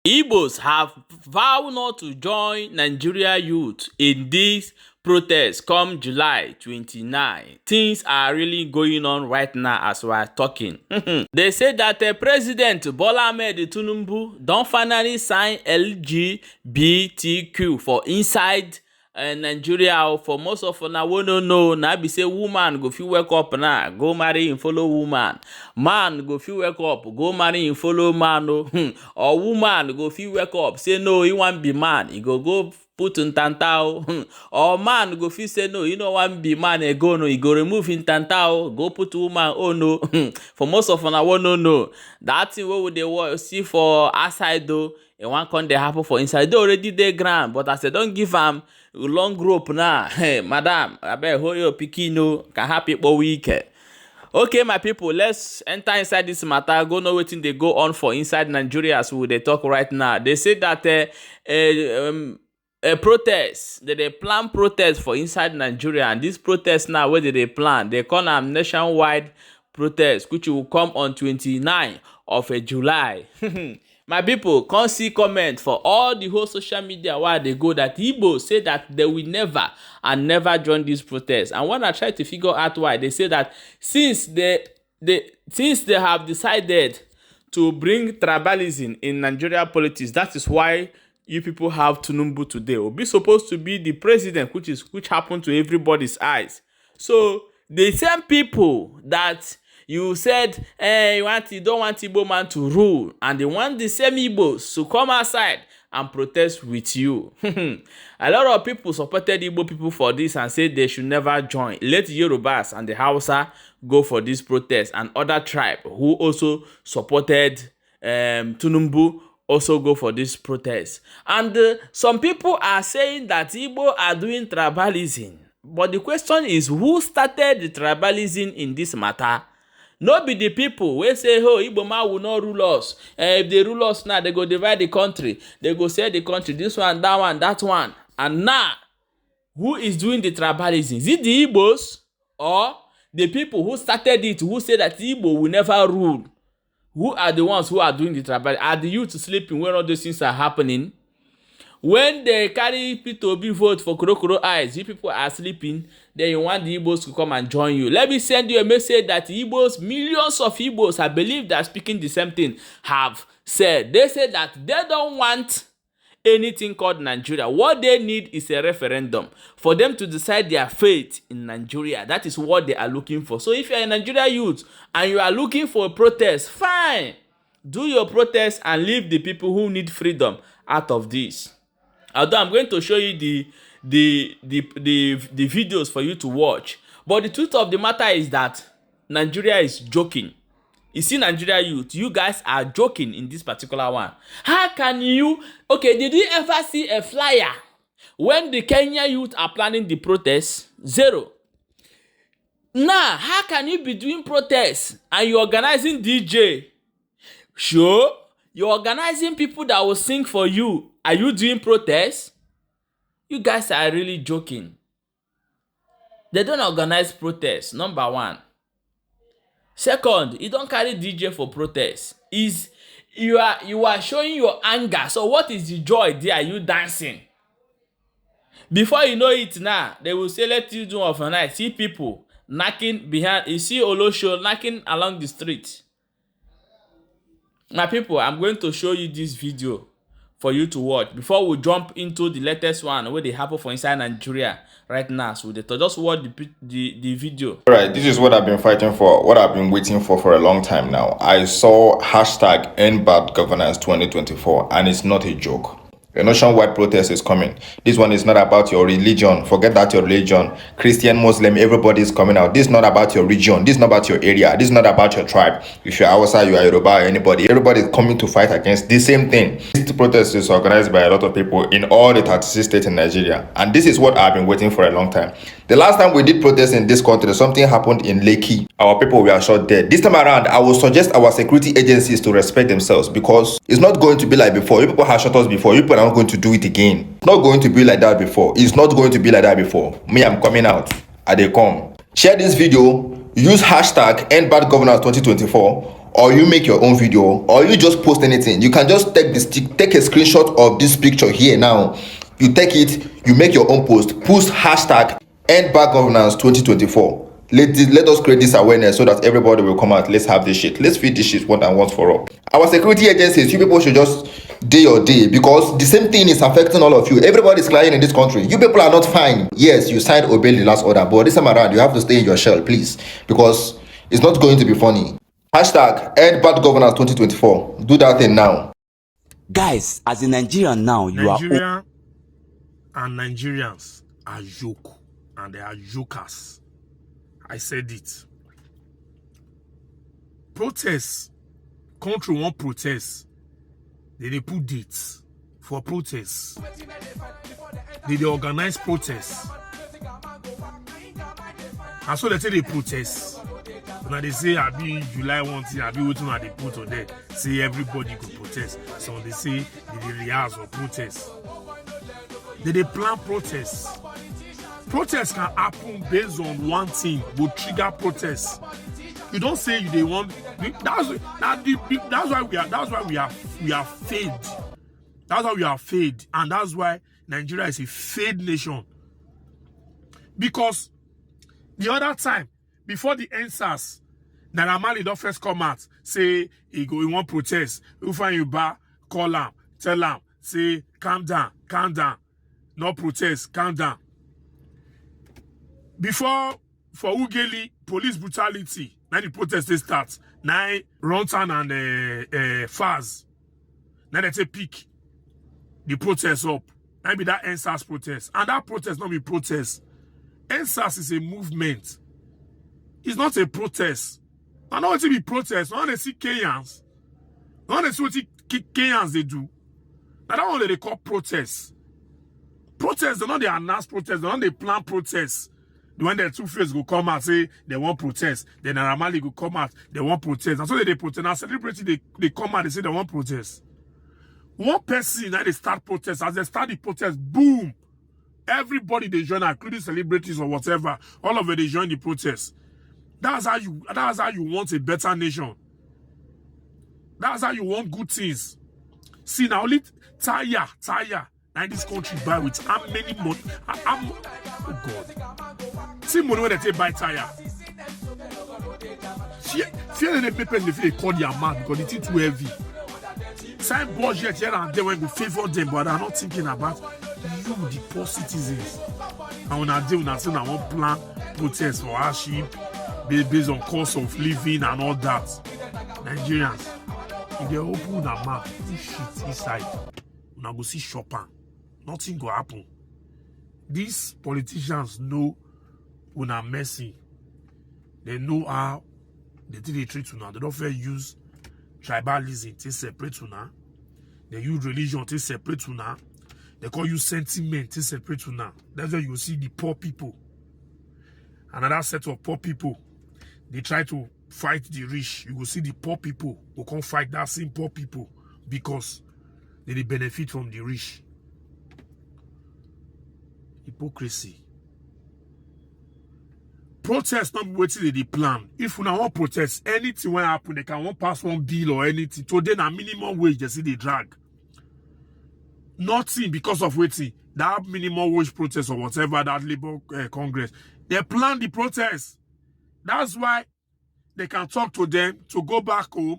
Igbos have vowed not to join Nigeria youth in this protest come July 29. Things are really going on right now as we are talking. They say that President Bola Ahmed Tinubu don finally sign LGBTQ for inside Nigeria. For most of una wey no know, na be say woman go fit wake up now go marry him follow woman, man go fit wake up go marry him follow man or woman go fit wake up say no he wan be man, he go put ntanta or man go fit say no he no wan be man again, he go remove him ntanta go put woman no. For most of una wey no know, that thing wey we dey see for outside though, e wan come dey happen for inside. They already dey ground, but as they don give am long rope now, hey madam abeg hold your pikin can happy for weekend. Okay my people, let's enter inside this matter, go know wetin dey go on for inside Nigeria as we dey talk right now. They say that a protest, they plan protest for inside Nigeria, and this protest now wey they plan, they call am nationwide protest, which will come on 29 of July. My people, come see comment for all the whole social media where they go that Igbo say that they will never and never join this protest. And when I try to figure out why, they say that since they have decided to bring tribalism in Nigeria politics, that is why you people have Tinubu today. Obi supposed to be the president, which happened to everybody's eyes. So the same people that you said you don't want Igbo man to rule, and they want the same Igbos to come outside and protest with you. A lot of people supported Igbo people for this and said they should never join. Let Yorubas and the Hausa go for this protest, and other tribe who also supported Tinubu also go for this protest. And some people are saying that Igbo are doing tribalism. But the question is, who started the tribalism in this matter? No be the people wey say, oh, Igbo man will not rule us. If they rule us now, they go divide the country. They go sell the country, this one, that one. And now, who is doing the tribalism? Is it the Igbos or the people who started it, who say that Igbo will never rule? Who are the ones who are doing the tribalism? Are the youth sleeping when all those things are happening? When they carry P2B vote for Kuro eyes, you people are sleeping, then you want the Igbos to come and join you. Let me send you a message that Igbos, millions of Igbos, I believe that speaking the same thing, have said. They said that they don't want anything called Nigeria. What they need is a referendum for them to decide their fate in Nigeria. That is what they are looking for. So if you are a Nigeria youth and you are looking for a protest, fine. Do your protest and leave the people who need freedom out of this. Although I'm going to show you the videos for you to watch, but the truth of the matter is that Nigeria is joking. You see, Nigeria youth, you guys are joking in this particular one. How can you? Okay, did you ever see a flyer when the Kenya youth are planning the protest? Zero. Now, how can you be doing protests and you're organizing DJ? Sure, you're organizing people that will sing for you. Are you doing protests? You guys are really joking. They don't organize protests, number one. Second, you don't carry DJ for protests. You are showing your anger. So what is the joy there? Are you dancing? Before you know it now, they will say, let you do overnight. See people knocking behind. You see Olosho knocking along the street. My people, I'm going to show you this video for you to watch before we jump into the latest one where they happen for inside Nigeria right now. So they just watch the video. All right, this is what I've been fighting for, what I've been waiting for a long time now. I saw hashtag End Bad Governance 2024, and it's not a joke. A nationwide protest is coming. This one is not about your religion. Forget that your religion. Christian, Muslim, everybody is coming out. This is not about your region. This is not about your area. This is not about your tribe. If you're Hausa, you are Yoruba, or anybody. Everybody is coming to fight against the same thing. This protest is organized by a lot of people in all the 36 states in Nigeria. And this is what I've been waiting for a long time. The last time we did protest in this country, something happened in Lekki. Our people were shot dead. This time around, I will suggest our security agencies to respect themselves, because it's not going to be like before. You people have shot us before. You people are not going to do it again. It's not going to be like that before. It's not going to be like that before. Me, I'm coming out. I they come. Share this video. Use hashtag End Bad Governance 2024 or you make your own video, or you just post anything. You can just take take a screenshot of this picture here now. You take it, you make your own post hashtag end bad governance 2024. Let us create this awareness so that everybody will come out. Let's have this shit. Let's feed this shit once and once for all. Our security agencies, you people should just day or day, because the same thing is affecting all of you. Everybody is crying in this country. You people are not fine. Yes, you signed obey the last order, but this time around you have to stay in your shell, please, because it's not going to be funny. Hashtag end bad governance 2024. Do that thing now. Guys, as a Nigerian now, Nigeria and Nigerians are yoke, and they are jokers. I said it. Protests. Country won't protest. They put dates for protests. They organize protests. And so they say they protest. Now they say I be July 1 thing, I be waiting at the put on there. Say everybody could protest. So they say they rehearse or protest. They plan protests. Protests can happen based on one thing, will trigger protests. You don't say they want. That's why we are failed. That's why we are failed, and that's why Nigeria is a failed nation. Because the other time, before the NSAS, Naira Marley don't first come out, say he want protest. You find you back, call him, tell him, say calm down, no protest, calm down. Before, for Ugeli, police brutality, now the protest they start. Now Rontan and Faz, now they take pick the protest up. Now be that NSAS protest. And that protest not be protest. NSAS is a movement. It's not a protest. I know what it be protest. Now they see Kenyans. Now they see what Kenyans they do. Now that one they call protest. Protest, they're not they announce protest, they're not they plan protest. When the two-face go come out, say they want protest. Then Naira Marley go come out, they want protest. And so they protest. Now celebrity, they come out, they say they want protest. One person, now they start protest. As they start the protest, boom. Everybody they join, including celebrities or whatever. All of it, they join the protest. That's how you want a better nation. That's how you want good things. See, now only tire. Now this country buy with how many money? Oh God. See money when they take buy tire. Fear they people they call their man because it is too heavy. Sign budget here and there when we favor them, but I'm not thinking about you, the poor citizens. And when I do, when I say I want plan protest for hardship based on cost of living and all that. Nigerians, if they open their mouth, this shit inside, when I go see shopping. Nothing go happen. These politicians know when I'm messy. They know how they treat you now. They don't fair use tribalism to separate you now. They use religion to separate you now. They call you sentiment to separate you now. That's why you see the poor people. Another set of poor people. They try to fight the rich. You will see the poor people who can't fight that same poor people because they benefit from the rich. Hypocrisy. Protest not waiting they plan. If you want protest, anything will happen. They can want pass one bill or anything. Today na minimum wage they see they drag. Nothing because of waiting. That minimum wage protest or whatever that Labour Congress. They plan the protest. That's why they can talk to them to go back home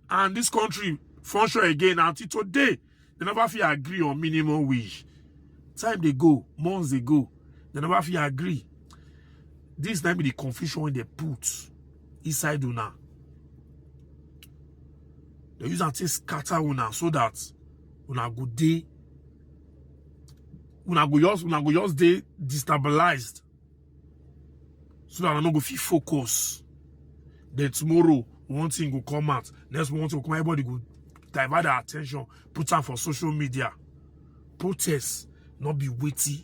and this country function again. Until today, they never feel agree on minimum wage. Time they go, months they go, they never feel agree. This might be the confusion when they put inside una. They use until scatter una so that una go day, una go just day destabilized. So that I no go fit focus. Then tomorrow one thing will come out, next one to come, everybody go divert their attention, put them for social media. Protests not be waiting.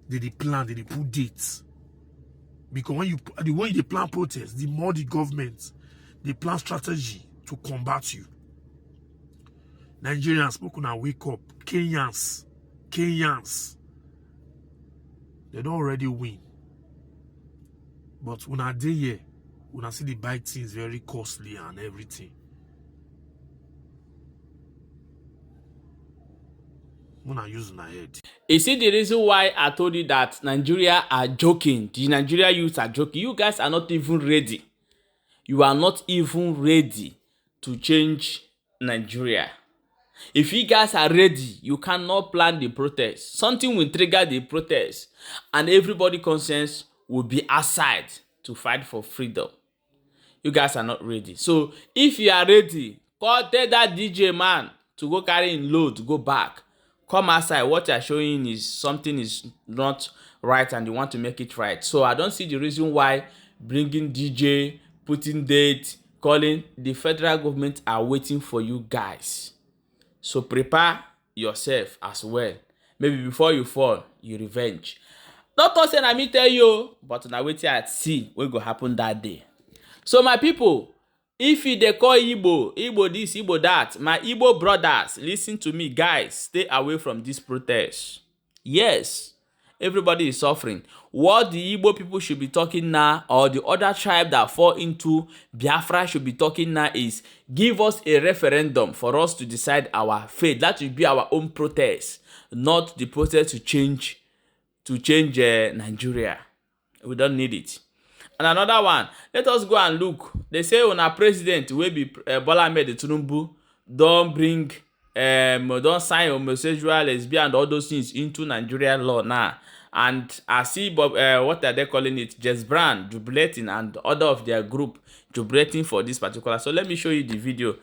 They plan, they put dates. Because when you plan protests, the more the government they plan strategy to combat you. Nigerians people now wake up. Kenyans, they don't already win. But when I day here, When I see the buy things very costly and everything. When I use my head. You see the reason why I told you that Nigeria are joking. The Nigeria youth are joking. You guys are not even ready. You are not even ready to change Nigeria. If you guys are ready, you cannot plan the protest. Something will trigger the protest and everybody conscience will be aside to fight for freedom. You guys are not ready. So if you are ready, tell that DJ man to go carry in load to go back. Come outside. What you're showing is something is not right and you want to make it right. So I don't see the reason why bringing DJ, putting date, calling. The federal government are waiting for you guys. So prepare yourself as well. Maybe before you fall, you revenge. Not all say na me tell you, but na wetin I see what go happen that day. So my people, if you dey call Igbo this, Igbo that, my Igbo brothers, listen to me, guys. Stay away from this protest. Yes, everybody is suffering. What the Igbo people should be talking now, or the other tribe that fall into Biafra should be talking now, is give us a referendum for us to decide our fate. That will be our own protest, not the protest to change Nigeria. We don't need it. And another one, let us go and look. They say on our president will be Bola Ahmed Tinubu don't sign homosexual, lesbian, and all those things into Nigerian law now. And I see what are they calling it? Jess Brand jubilating and other of their group jubilating for this particular. So let me show you the video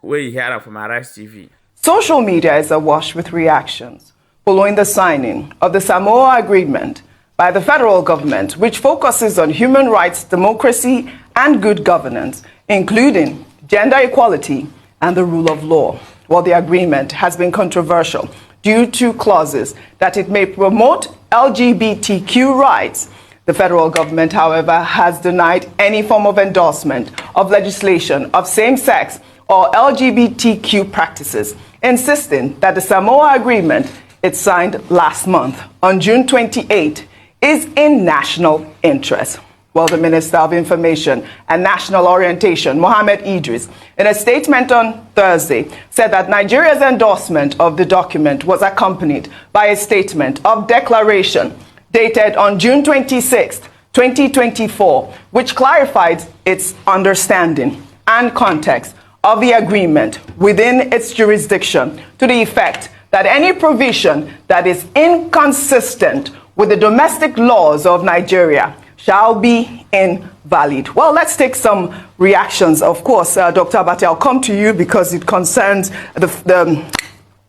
where you hear it from Arise TV. Social media is awash with reactions following the signing of the Samoa Agreement by the federal government, which focuses on human rights, democracy, and good governance, including gender equality and the rule of law. While the agreement has been controversial due to clauses that it may promote LGBTQ rights, the federal government, however, has denied any form of endorsement of legislation of same-sex or LGBTQ practices, insisting that the Samoa Agreement it signed last month on June 28 is in national interest. Well, the Minister of Information and National Orientation, Mohammed Idris, in a statement on Thursday, said that Nigeria's endorsement of the document was accompanied by a statement of declaration dated on June 26, 2024, which clarified its understanding and context of the agreement within its jurisdiction to the effect that any provision that is inconsistent with the domestic laws of Nigeria shall be invalid. Well, let's take some reactions. Of course, Dr. Abati, I'll come to you because it concerns the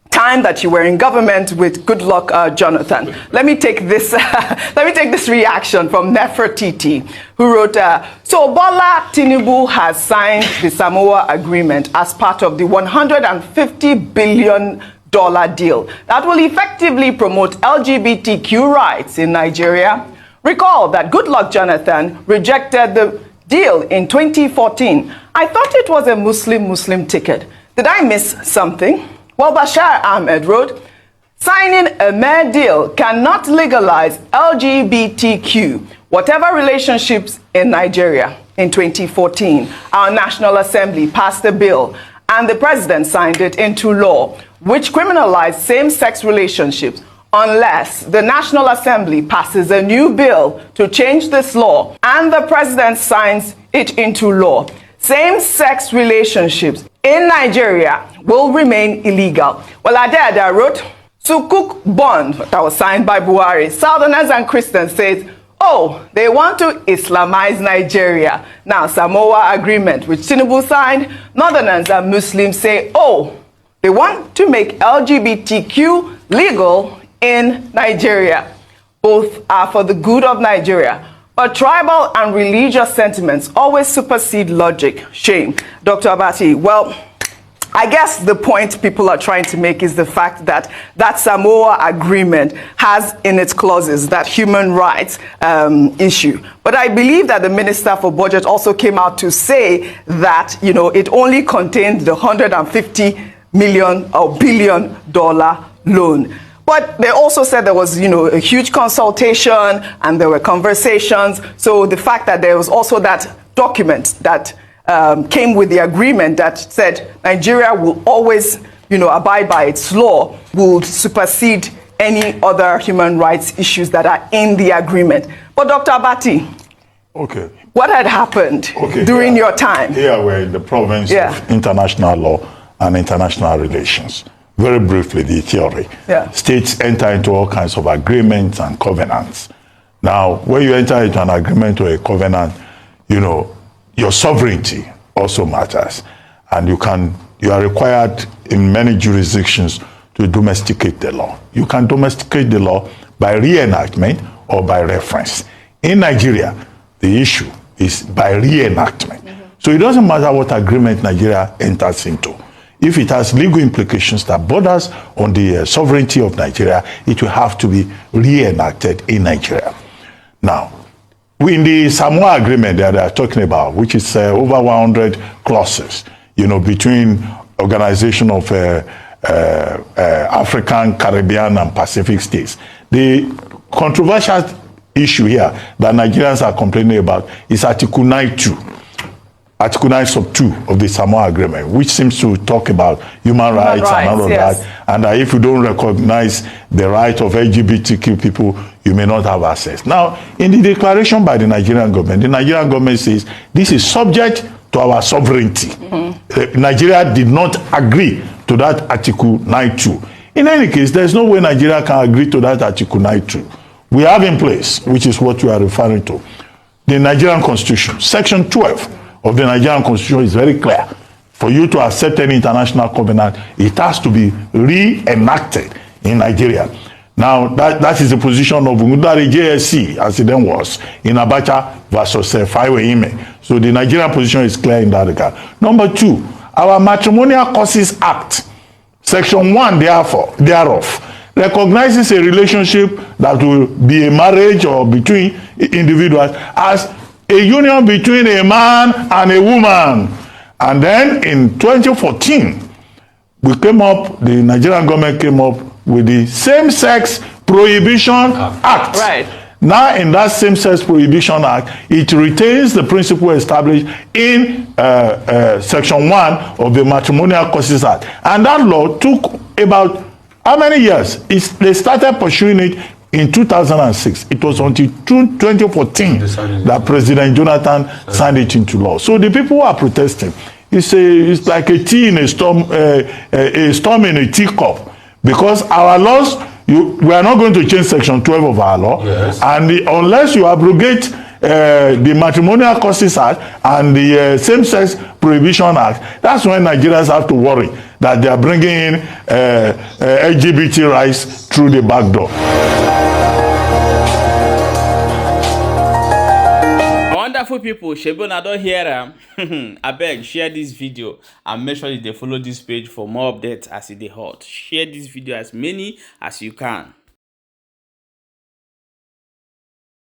time that you were in government with Goodluck Jonathan. Let me take this. Let me take this reaction from Nefertiti, who wrote, "So Bola Tinubu has signed the Samoa Agreement as part of the $150 billion deal that will effectively promote LGBTQ rights in Nigeria. Recall that Goodluck Jonathan rejected the deal in 2014. I thought it was a Muslim ticket. Did I miss something?" Well, Bashar Ahmed wrote, "Signing a mere deal cannot legalize LGBTQ, whatever relationships in Nigeria. In 2014, our National Assembly passed a bill and the president signed it into law, which criminalized same-sex relationships unless the National Assembly passes a new bill to change this law and the president signs it into law. Same-sex relationships in Nigeria will remain illegal." Well, Adeda wrote, "Sukuk bond that was signed by Buhari. Southerners and Christians said, oh, they want to Islamize Nigeria. Now, Samoa Agreement, which Tinubu signed, Northerners and Muslims say, oh, they want to make LGBTQ legal in Nigeria. Both are for the good of Nigeria. But tribal and religious sentiments always supersede logic. Shame." Dr. Abati, well, I guess the point people are trying to make is the fact that that Samoa Agreement has in its clauses that human rights issue. But I believe that the Minister for Budget also came out to say that, you know, it only contained the $150 million or billion loan. But they also said there was, a huge consultation and there were conversations. So the fact that there was also that document that came with the agreement that said Nigeria will always, abide by its law, will supersede any other human rights issues that are in the agreement. But Dr. Abati, okay, what had happened during your time? Here we're in the province of international law and international relations. Very briefly, the theory. States enter into all kinds of agreements and covenants. Now, when you enter into an agreement or a covenant, your sovereignty also matters. And you are required in many jurisdictions to domesticate the law. You can domesticate the law by reenactment or by reference. In Nigeria, the issue is by reenactment. So it doesn't matter what agreement Nigeria enters into. If it has legal implications that borders on the sovereignty of Nigeria, it will have to be reenacted in Nigeria. Now, in the Samoa agreement that they are talking about, which is over 100 clauses, between Organization of African, Caribbean, and Pacific states, the controversial issue here that Nigerians are complaining about is Article 9.2. Article 9 sub 2 of the Samoa Agreement, which seems to talk about human rights and all of that, and that if you don't recognize the right of LGBTQ people, you may not have access. Now, in the declaration by the Nigerian government says this is subject to our sovereignty. Nigeria did not agree to that Article 9.2. In any case, there's no way Nigeria can agree to that Article 9.2. We have in place, which is what you are referring to, the Nigerian Constitution, Section 12 of the Nigerian Constitution is very clear. For you to accept any international covenant, it has to be reenacted in Nigeria. Now, that is the position of Umudari JSC, as it then was, in Abacha versus Faiwe. So the Nigerian position is clear in that regard. Number two, our Matrimonial Causes Act, Section 1 thereof, recognizes a relationship that will be a marriage or between individuals as a union between a man and a woman. And then in 2014, the Nigerian government came up with the Same-Sex Prohibition Act. Right. Now, in that Same-Sex Prohibition Act, it retains the principle established in Section 1 of the Matrimonial Causes Act. And that law took about how many years? They started pursuing it in 2006. It was until 2014 that President Jonathan signed it into law. So the people who are protesting, it's like a tea in a storm in a teacup. Because our laws, we are not going to change Section 12 of our law. Yes. And unless you abrogate the Matrimonial Causes Act and the Same-Sex Prohibition Act, that's when Nigerians have to worry that they are bringing in LGBT rights through the back door. Wonderful people, Shebona don't hear them. I beg, share this video and make sure they follow this page for more updates as it is hot. Share this video as many as you can.